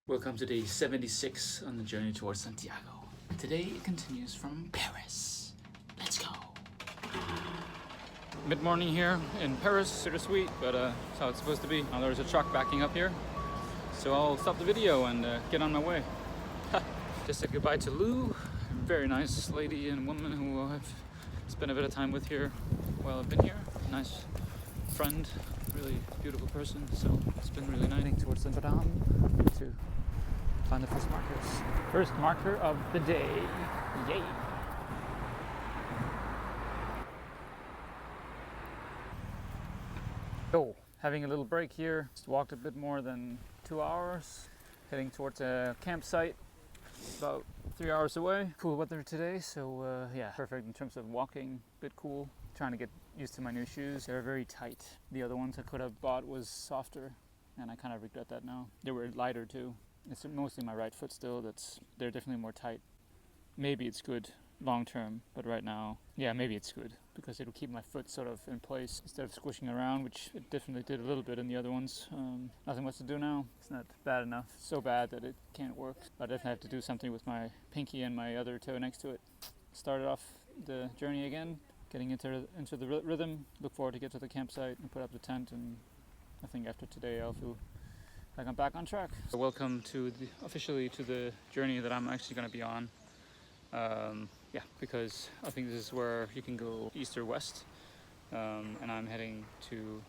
Welcome to day 76 on the journey towards Santiago. Today it continues from Paris. Let's go. Mid-morning here in Paris, bittersweet, but that's how it's supposed to be. Now there's a truck backing up here, so I'll stop the video and get on my way. Just said goodbye to Lou, a very nice lady and woman who I've spent a bit of time with here while I've been here. Nice friend, really beautiful person, so it's been really nice towards Shantaram to find the first markers. First marker of the day. Yay! So, having a little break here. Just walked a bit more than 2 hours. Heading towards a campsite about 3 hours away. Cool weather today, so yeah, perfect in terms of walking. Bit cool. Trying to get used to my new shoes. They're very tight. The other ones I could have bought was softer, and I kind of regret that now. They were lighter too. It's mostly my right foot still they're definitely more tight. Maybe it's good long term, but right now, yeah, maybe it's good because it'll keep my foot sort of in place instead of squishing around, which it definitely did a little bit in the other ones. Nothing much to do now. It's not bad enough. So bad that it can't work. But I definitely have to do something with my pinky and my other toe next to it. Started off the journey again, getting into the rhythm. Look forward to get to the campsite and put up the tent, and I think after today I'll feel like I'm back on track. So welcome officially to the journey that I'm actually going to be on. Yeah, because I think this is where you can go east or west, and I'm heading to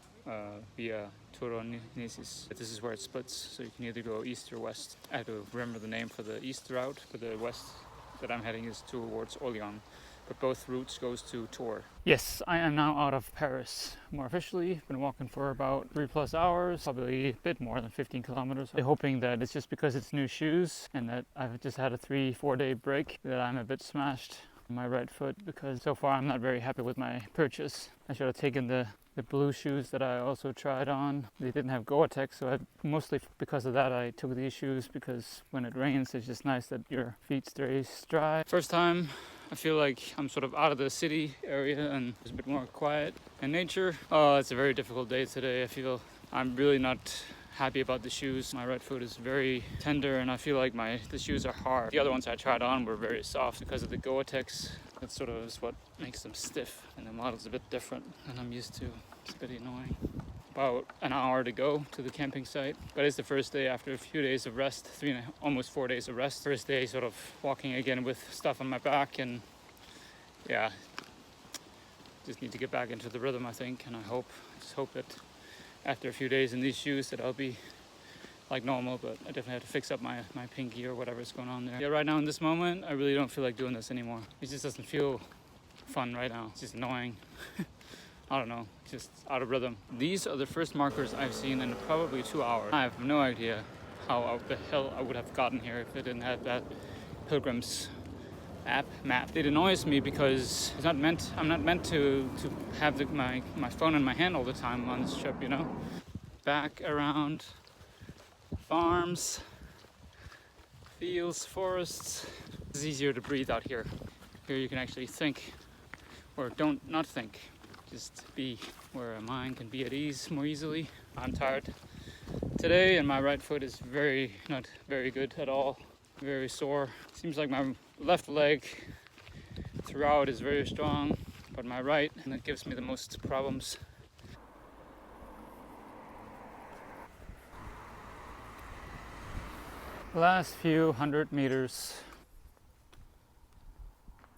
via Toronensis. This is where it splits, so you can either go east or west. I have to remember the name for the east route. For the west that I'm heading is towards Orléans. But both routes goes to Tours. Yes, I am now out of Paris. More officially, been walking for about 3+ hours, probably a bit more than 15 kilometers. I'm hoping that it's just because it's new shoes and that I've just had a 3-4 day break that I'm a bit smashed on my right foot, because so far I'm not very happy with my purchase. I should have taken the blue shoes that I also tried on. They didn't have Gore-Tex, so mostly because of that I took these shoes, because when it rains it's just nice that your feet stays dry. First time I feel like I'm sort of out of the city area and it's a bit more quiet and nature. Oh, it's a very difficult day today. I feel I'm really not happy about the shoes. My right foot is very tender and I feel like the shoes are hard. The other ones I tried on were very soft because of the Gore-Tex. That sort of is what makes them stiff, and the model's a bit different than I'm used to. It's a bit annoying. About an hour to go to the camping site, but it's the first day after a few days of rest, almost 4 days of rest. First day sort of walking again with stuff on my back, and yeah, just need to get back into the rhythm, I think, and I just hope that after a few days in these shoes that I'll be like normal, but I definitely have to fix up my pinky or whatever's going on there. Yeah, right now in this moment, I really don't feel like doing this anymore. It just doesn't feel fun right now. It's just annoying. I don't know, just out of rhythm. These are the first markers I've seen in probably 2 hours. I have no idea how the hell I would have gotten here if I didn't have that Pilgrim's map. It annoys me because I'm not meant to have my phone in my hand all the time on this trip, you know? Back around farms, fields, forests. It's easier to breathe out here. Here you can actually think, or not think. Just be where a mind can be at ease more easily. I'm tired today and my right foot is not very good at all. Very sore. Seems like my left leg throughout is very strong, but my right, and that gives me the most problems. Last few 100 meters.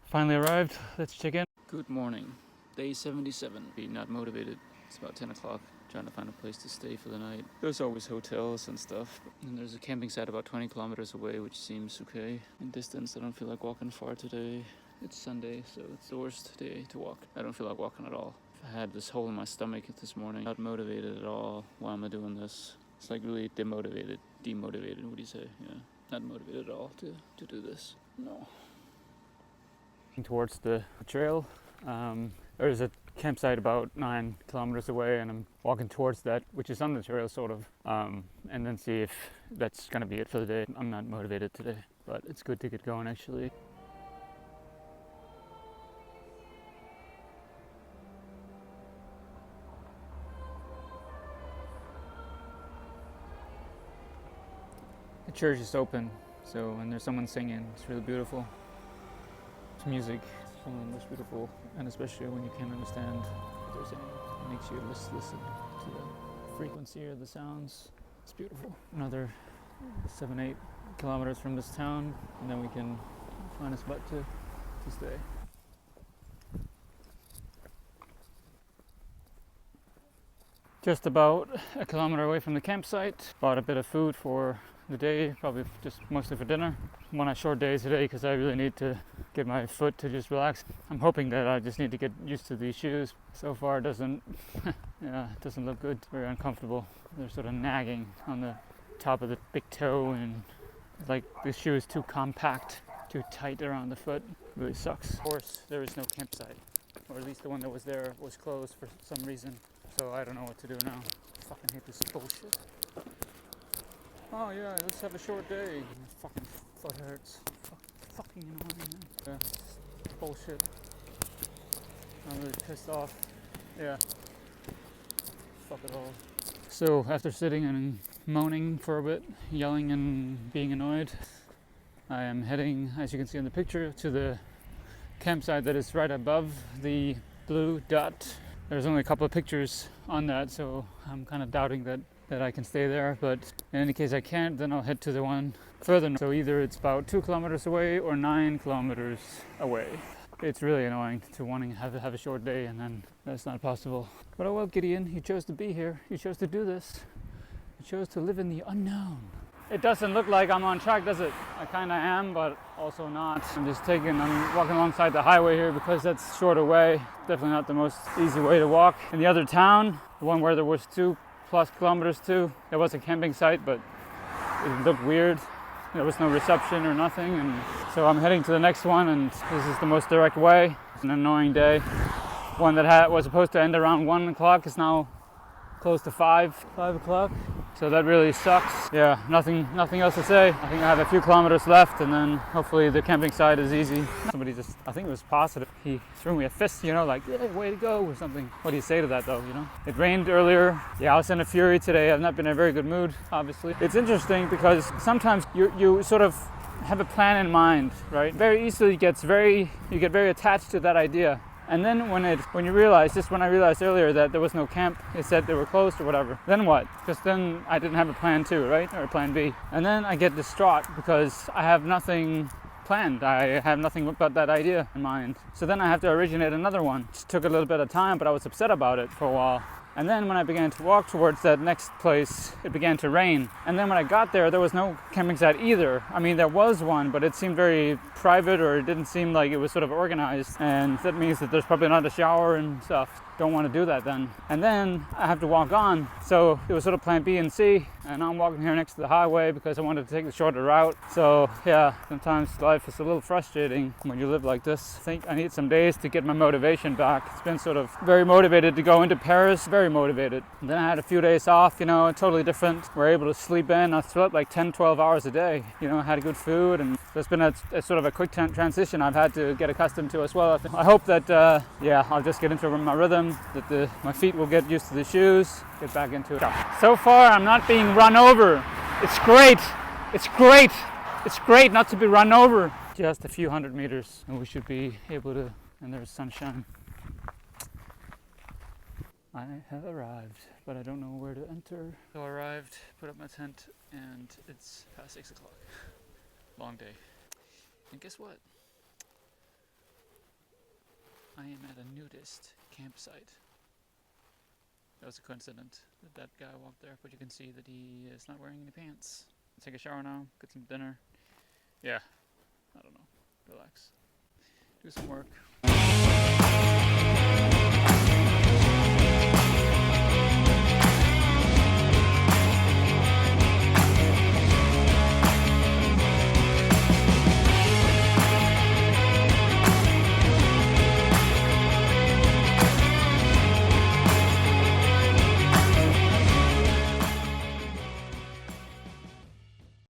Finally arrived. Let's check in. Good morning. Day 77. Being not motivated. It's about 10 o'clock. Trying to find a place to stay for the night. There's always hotels and stuff. And there's a camping site about 20 kilometers away, which seems okay. In distance, I don't feel like walking far today. It's Sunday, so it's the worst day to walk. I don't feel like walking at all. I had this hole in my stomach this morning. Not motivated at all. Why am I doing this? It's like really demotivated, what do you say? Yeah, not motivated at all to do this. No. Towards the trail. There's a campsite about 9 kilometers away, and I'm walking towards that, which is on the trail sort of, and then see if that's gonna be it for the day. I'm not motivated today, but it's good to get going actually. the church is open, so and there's someone singing. It's really beautiful. It's music, it's beautiful, and especially when you can't understand what they're saying, it makes you listen to the frequency or the sounds. It's beautiful. Another 7-8 kilometers from this town, and then we can find a spot to stay. Just about a kilometer away from the campsite. Bought a bit of food for the day, probably just mostly for dinner. I'm on a short day today because I really need to get my foot to just relax. I'm hoping that I just need to get used to these shoes. So far it doesn't, it doesn't look good. Very uncomfortable. They're sort of nagging on the top of the big toe, and like the shoe is too compact, too tight around the foot. It really sucks. Of course, there is no campsite, or at least the one that was there was closed for some reason. So I don't know what to do now. I fucking hate this bullshit. Oh yeah, let's have a short day. My fucking foot hurts. Fucking annoying, man. Yeah, bullshit. I'm really pissed off. Yeah. Fuck it all. So after sitting and moaning for a bit, yelling and being annoyed, I am heading, as you can see in the picture, to the campsite that is right above the blue dot. There's only a couple of pictures on that, so I'm kind of doubting that I can stay there. But in any case I can't, then I'll head to the one further north. So either it's about 2 kilometers away or 9 kilometers away. It's really annoying to wanting to have a short day, and then that's not possible. But oh well, Gideon, you chose to be here. You chose to do this. You chose to live in the unknown. It doesn't look like I'm on track, does it? I kind of am, but also not. I'm walking alongside the highway here because that's shorter way. Definitely not the most easy way to walk. In the other town, the one where there was 2+ kilometers to, there was a camping site, but it looked weird. There was no reception or nothing, and so I'm heading to the next one, and this is the most direct way. It's an annoying day. One that was supposed to end around 1 o'clock is now close to 5 o'clock. So that really sucks. Yeah, nothing else to say. I think I have a few kilometers left, and then hopefully the camping site is easy. Somebody just, I think it was positive. He threw me a fist, like, yeah, way to go, or something. What do you say to that though, It rained earlier. Yeah, I was in a fury today. I've not been in a very good mood, obviously. It's interesting because sometimes you sort of have a plan in mind, right? Very easily you get very attached to that idea. And then when I realized earlier that there was no camp, it said they were closed or whatever, then what? Because then I didn't have a plan 2, right? Or a plan B. And then I get distraught because I have nothing planned. I have nothing but that idea in mind. So then I have to originate another one. It took a little bit of time, but I was upset about it for a while. And then when I began to walk towards that next place, it began to rain. And then when I got there was no camping site either. I mean, there was one, but it seemed very private, or it didn't seem like it was sort of organized. And that means that there's probably not a shower and stuff. Don't want to do that then. And then I have to walk on. So it was sort of plan B and C. And I'm walking here next to the highway because I wanted to take the shorter route. So yeah, sometimes life is a little frustrating when you live like this. I think I need some days to get my motivation back. It's been sort of very motivated to go into Paris, very motivated. And then I had a few days off, totally different. We're able to sleep in. I slept like 10-12 hours a day, had good food. And so it's been a sort of a quick transition I've had to get accustomed to as well. I hope that, I'll just get into my rhythm, that my feet will get used to the shoes, get back into it. So far, I'm not being run over. It's great. It's great. It's great not to be run over. Just a few hundred meters, and we should be able to, and there's sunshine. I have arrived, but I don't know where to enter. So I arrived, put up my tent, and it's past 6 o'clock. Long day. And guess what? I am at a nudist campsite. That was a coincidence that guy walked there, but you can see that he is not wearing any pants. Take a shower now, get some dinner. Yeah, I don't know, relax, do some work.